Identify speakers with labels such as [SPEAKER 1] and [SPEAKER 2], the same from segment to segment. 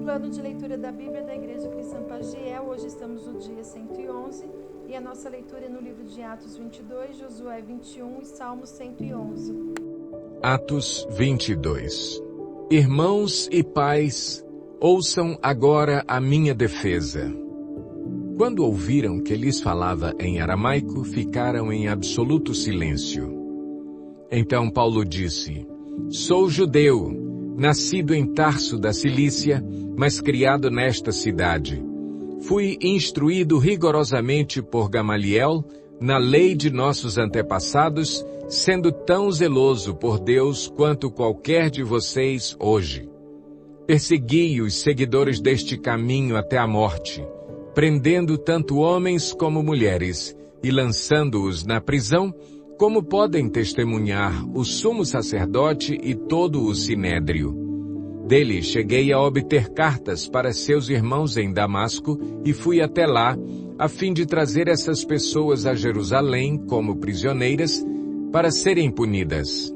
[SPEAKER 1] Plano de leitura da Bíblia da Igreja Cristã Pagiel. Hoje estamos no dia 111 e a nossa leitura é no livro de Atos 22, Josué 21 e Salmos 111.
[SPEAKER 2] Atos 22. Irmãos e pais, ouçam agora a minha defesa. Quando ouviram que lhes falava em aramaico, ficaram em absoluto silêncio. Então Paulo disse: Sou judeu, nascido em Tarso da Cilícia, mas criado nesta cidade. Fui instruído rigorosamente por Gamaliel na lei de nossos antepassados, sendo tão zeloso por Deus quanto qualquer de vocês hoje. Persegui os seguidores deste caminho até a morte, prendendo tanto homens como mulheres e lançando-os na prisão, como podem testemunhar o sumo sacerdote e todo o sinédrio. Dele cheguei a obter cartas para seus irmãos em Damasco e fui até lá, a fim de trazer essas pessoas a Jerusalém como prisioneiras, para serem punidas.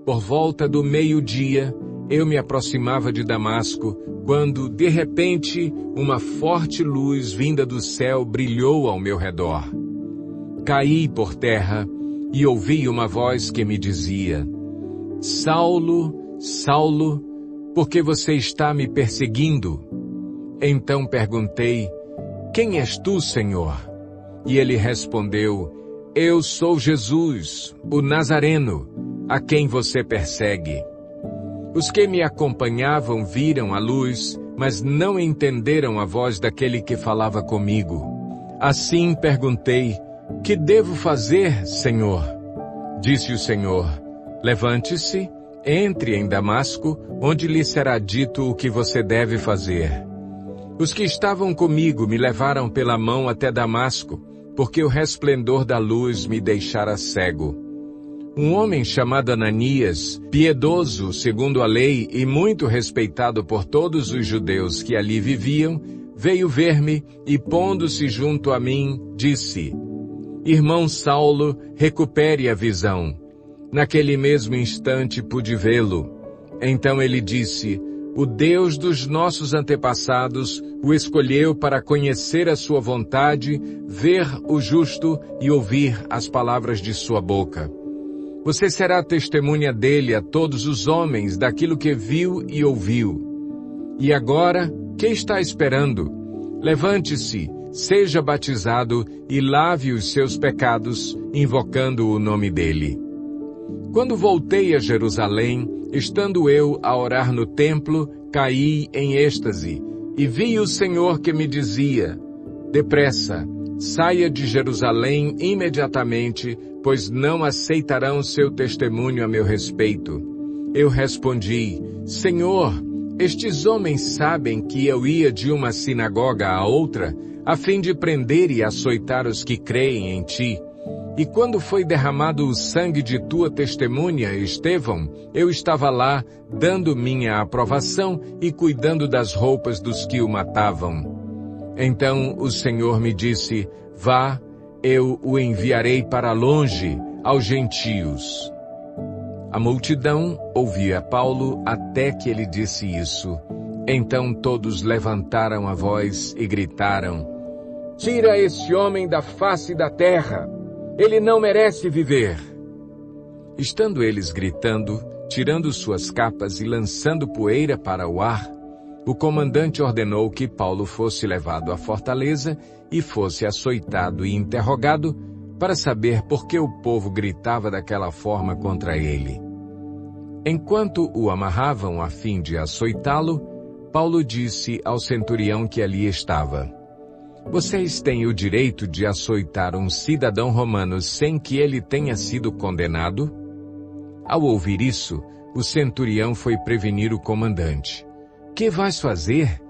[SPEAKER 2] Por volta do meio-dia, eu me aproximava de Damasco, quando, de repente, uma forte luz vinda do céu brilhou ao meu redor. Caí por terra e ouvi uma voz que me dizia: Saulo, Saulo, por que você está me perseguindo? Então perguntei: Quem és tu, Senhor? E ele respondeu: Eu sou Jesus, o Nazareno, a quem você persegue. Os que me acompanhavam viram a luz, mas não entenderam a voz daquele que falava comigo. Assim perguntei: Que devo fazer, Senhor? Disse o Senhor: Levante-se, entre em Damasco, onde lhe será dito o que você deve fazer. Os que estavam comigo me levaram pela mão até Damasco, porque o resplendor da luz me deixara cego. Um homem chamado Ananias, piedoso segundo a lei e muito respeitado por todos os judeus que ali viviam, veio ver-me e, pondo-se junto a mim, disse: Irmão Saulo, recupere a visão. Naquele mesmo instante pude vê-lo. Então ele disse: O Deus dos nossos antepassados o escolheu para conhecer a sua vontade, ver o justo e ouvir as palavras de sua boca. Você será testemunha dele a todos os homens daquilo que viu e ouviu. E agora, que está esperando? Levante-se, seja batizado e lave os seus pecados, invocando o nome dele. Quando voltei a Jerusalém, estando eu a orar no templo, caí em êxtase e vi o Senhor que me dizia: Depressa, saia de Jerusalém imediatamente, pois não aceitarão seu testemunho a meu respeito. Eu respondi: Senhor, estes homens sabem que eu ia de uma sinagoga a outra, a fim de prender e açoitar os que creem em ti. E quando foi derramado o sangue de tua testemunha, Estevão, eu estava lá, dando minha aprovação e cuidando das roupas dos que o matavam. Então o Senhor me disse: Vá, eu o enviarei para longe, aos gentios. A multidão ouvia Paulo até que ele disse isso. Então todos levantaram a voz e gritaram: Tira esse homem da face da terra! Ele não merece viver! Estando eles gritando, tirando suas capas e lançando poeira para o ar, o comandante ordenou que Paulo fosse levado à fortaleza e fosse açoitado e interrogado para saber por que o povo gritava daquela forma contra ele. Enquanto o amarravam a fim de açoitá-lo, Paulo disse ao centurião que ali estava: Vocês têm o direito de açoitar um cidadão romano sem que ele tenha sido condenado? Ao ouvir isso, o centurião foi prevenir o comandante. Que vais fazer?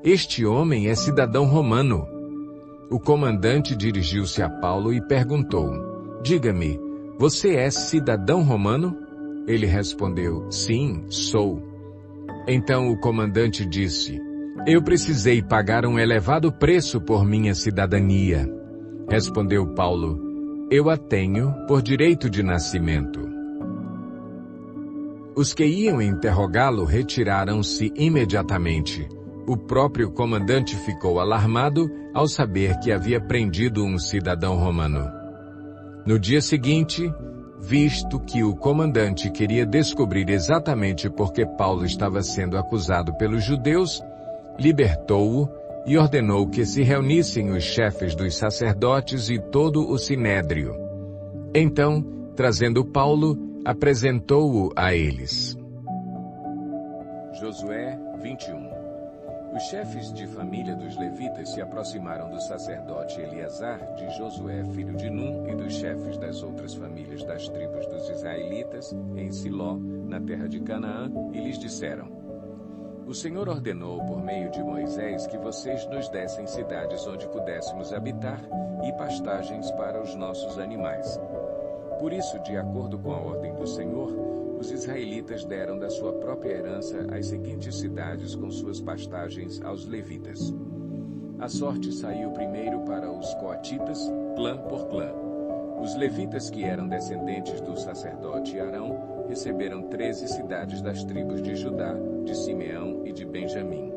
[SPEAKER 2] Este homem é cidadão romano. O comandante dirigiu-se a Paulo e perguntou: Diga-me, você é cidadão romano? Ele respondeu: Sim, sou. Então o comandante disse: Eu precisei pagar um elevado preço por minha cidadania. Respondeu Paulo: Eu a tenho por direito de nascimento. Os que iam interrogá-lo retiraram-se imediatamente, O próprio comandante ficou alarmado ao saber que havia prendido um cidadão romano. No dia seguinte, visto que o comandante queria descobrir exatamente por que Paulo estava sendo acusado pelos judeus, libertou-o e ordenou que se reunissem os chefes dos sacerdotes e todo o sinédrio. Então, trazendo Paulo, apresentou-o a eles. Josué 21. Os chefes de família dos levitas se aproximaram do sacerdote Eleazar, de Josué, filho de Num, e dos chefes das outras famílias das tribos dos israelitas, em Siló, na terra de Canaã, e lhes disseram: O Senhor ordenou por meio de Moisés que vocês nos dessem cidades onde pudéssemos habitar e pastagens para os nossos animais. Por isso, de acordo com a ordem do Senhor, os israelitas deram da sua própria herança as seguintes cidades com suas pastagens aos levitas. A sorte saiu primeiro para os coatitas, clã por clã. Os levitas, que eram descendentes do sacerdote Arão, receberam 13 cidades das tribos de Judá, de Simeão e de Benjamim.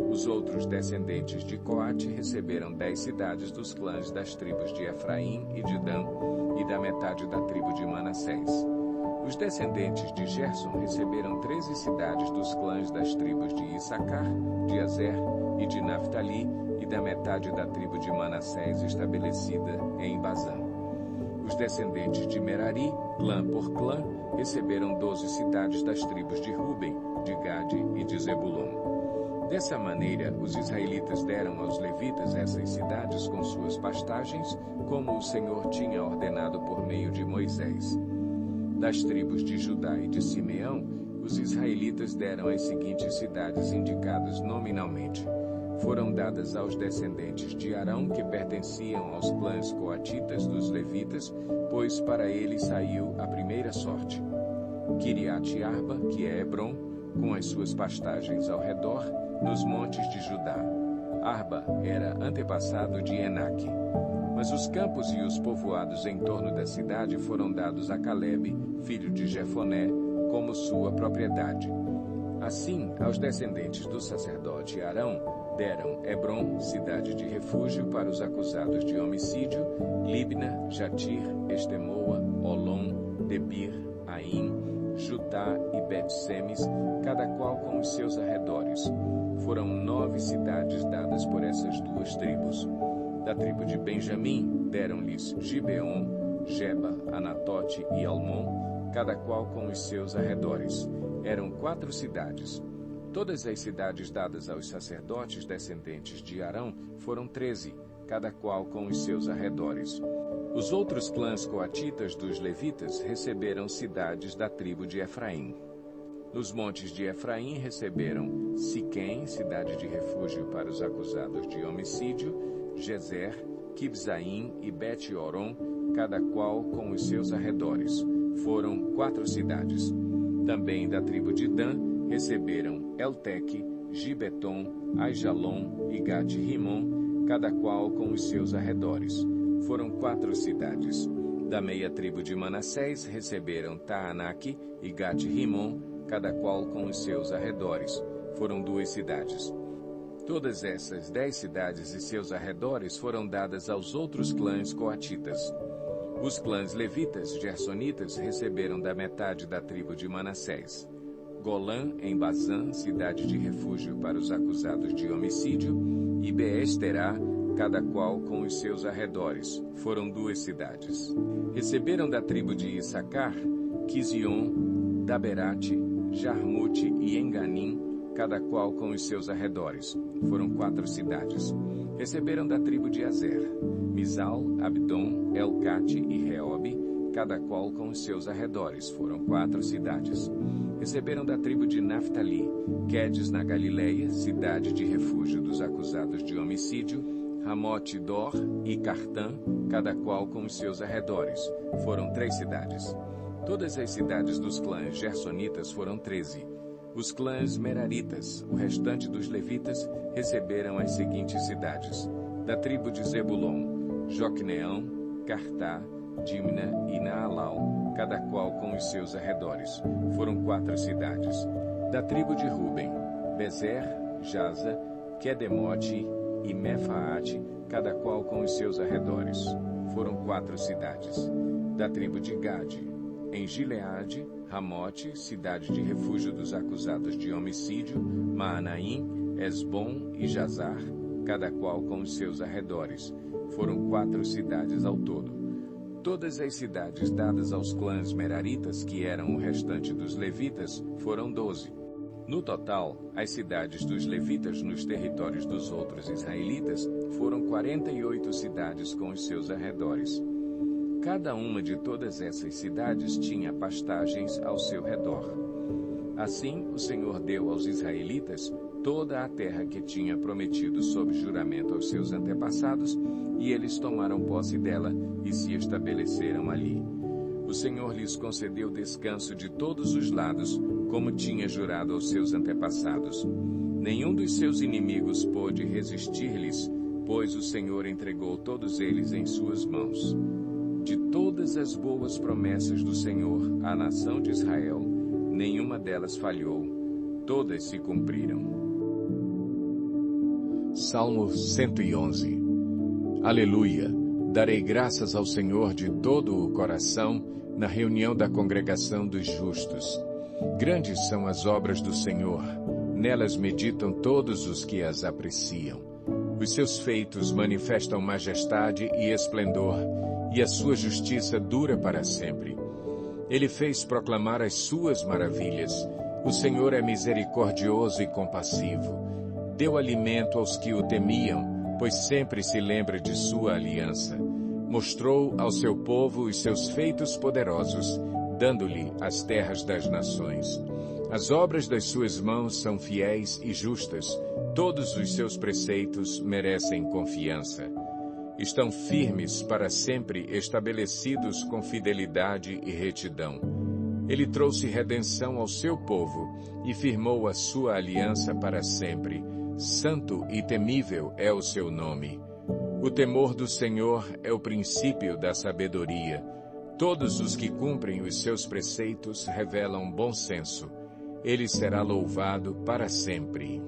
[SPEAKER 2] Os outros descendentes de Coate receberam 10 cidades dos clãs das tribos de Efraim e de Dan, e da metade da tribo de Manassés. Os descendentes de Gerson receberam 13 cidades dos clãs das tribos de Issacar, de Azer e de Naftali, e da metade da tribo de Manassés estabelecida em Bazã. Os descendentes de Merari, clã por clã, receberam 12 cidades das tribos de Ruben, de Gade e de Zebulon. Dessa maneira, os israelitas deram aos levitas essas cidades com suas pastagens, como o Senhor tinha ordenado por meio de Moisés. Das tribos de Judá e de Simeão, os israelitas deram as seguintes cidades indicadas nominalmente. Foram dadas aos descendentes de Arão, que pertenciam aos clãs coatitas dos levitas, pois para eles saiu a primeira sorte. Quiriate-Arba, que é Hebron, com as suas pastagens ao redor, nos montes de Judá. Arba era antepassado de Enaque. Mas os campos e os povoados em torno da cidade foram dados a Calebe, filho de Jefoné, como sua propriedade. Assim, aos descendentes do sacerdote Arão, deram Hebron, cidade de refúgio para os acusados de homicídio, Libna, Jatir, Estemoa, Olom, Debir, Aim, Jutá e Bet-Semes, cada qual com os seus arredores. Foram 9 cidades dadas por essas duas tribos. Da tribo de Benjamim, deram-lhes Gibeon, Geba, Anatote e Almon, cada qual com os seus arredores. Eram 4 cidades. Todas as cidades dadas aos sacerdotes descendentes de Arão foram 13, cada qual com os seus arredores. Os outros clãs coatitas dos levitas receberam cidades da tribo de Efraim. Nos montes de Efraim receberam Siquém, cidade de refúgio para os acusados de homicídio, Gezer, Kibzaim e Bet-Oron, cada qual com os seus arredores. Foram 4 cidades. Também da tribo de Dan receberam Elteque, Gibeton, Aijalon e Gat-Rimon, cada qual com os seus arredores. Foram 4 cidades. Da meia tribo de Manassés receberam Taanaque e Gat-Rimon, cada qual com os seus arredores. Foram 2 cidades. Todas essas 10 cidades e seus arredores foram dadas aos outros clãs coatitas. Os clãs levitas, gersonitas, receberam da metade da tribo de Manassés. Golã, em Bazã, cidade de refúgio para os acusados de homicídio, e Beesterá, cada qual com os seus arredores. Foram 2 cidades. Receberam da tribo de Issacar, Quizion, Daberate, Jarmute e Enganim, cada qual com os seus arredores. Foram 4 cidades. Receberam da tribo de Azer, Mizal, Abdon, Elcate e Reobe, cada qual com os seus arredores. Foram 4 cidades. Receberam da tribo de Naftali, Quedes na Galileia, cidade de refúgio dos acusados de homicídio, Ramote-Dor e Cartã, cada qual com os seus arredores. Foram 3 cidades. Todas as cidades dos clãs gersonitas foram 13. Os clãs meraritas, o restante dos levitas, receberam as seguintes cidades. Da tribo de Zebulon, Joqueneão, Cartá, Dimna e Naalau, cada qual com os seus arredores. Foram 4 cidades. Da tribo de Ruben, Bezer, Jaza, Quedemote e Mefaate, cada qual com os seus arredores. Foram 4 cidades. Da tribo de Gade, em Gileade, Ramote, cidade de refúgio dos acusados de homicídio, Maanaim, Esbom e Jazar, cada qual com os seus arredores. Foram 4 cidades ao todo. Todas as cidades dadas aos clãs meraritas, que eram o restante dos levitas, foram 12. No total, as cidades dos levitas nos territórios dos outros israelitas foram 48 cidades com os seus arredores. Cada uma de todas essas cidades tinha pastagens ao seu redor. Assim, o Senhor deu aos israelitas toda a terra que tinha prometido sob juramento aos seus antepassados, e eles tomaram posse dela e se estabeleceram ali. O Senhor lhes concedeu descanso de todos os lados, como tinha jurado aos seus antepassados. Nenhum dos seus inimigos pôde resistir-lhes, pois o Senhor entregou todos eles em suas mãos. De todas as boas promessas do Senhor à nação de Israel, nenhuma delas falhou, todas se cumpriram. Salmo 111. Aleluia! Darei graças ao Senhor de todo o coração, na reunião da congregação dos justos. Grandes são as obras do Senhor, nelas meditam todos os que as apreciam. Os seus feitos manifestam majestade e esplendor, e a sua justiça dura para sempre. Ele fez proclamar as suas maravilhas. O Senhor é misericordioso e compassivo. Deu alimento aos que o temiam, pois sempre se lembra de sua aliança. Mostrou ao seu povo os seus feitos poderosos, dando-lhe as terras das nações. As obras das suas mãos são fiéis e justas. Todos os seus preceitos merecem confiança. Estão firmes para sempre, estabelecidos com fidelidade e retidão. Ele trouxe redenção ao seu povo e firmou a sua aliança para sempre. Santo e temível é o seu nome. O temor do Senhor é o princípio da sabedoria. Todos os que cumprem os seus preceitos revelam bom senso. Ele será louvado para sempre.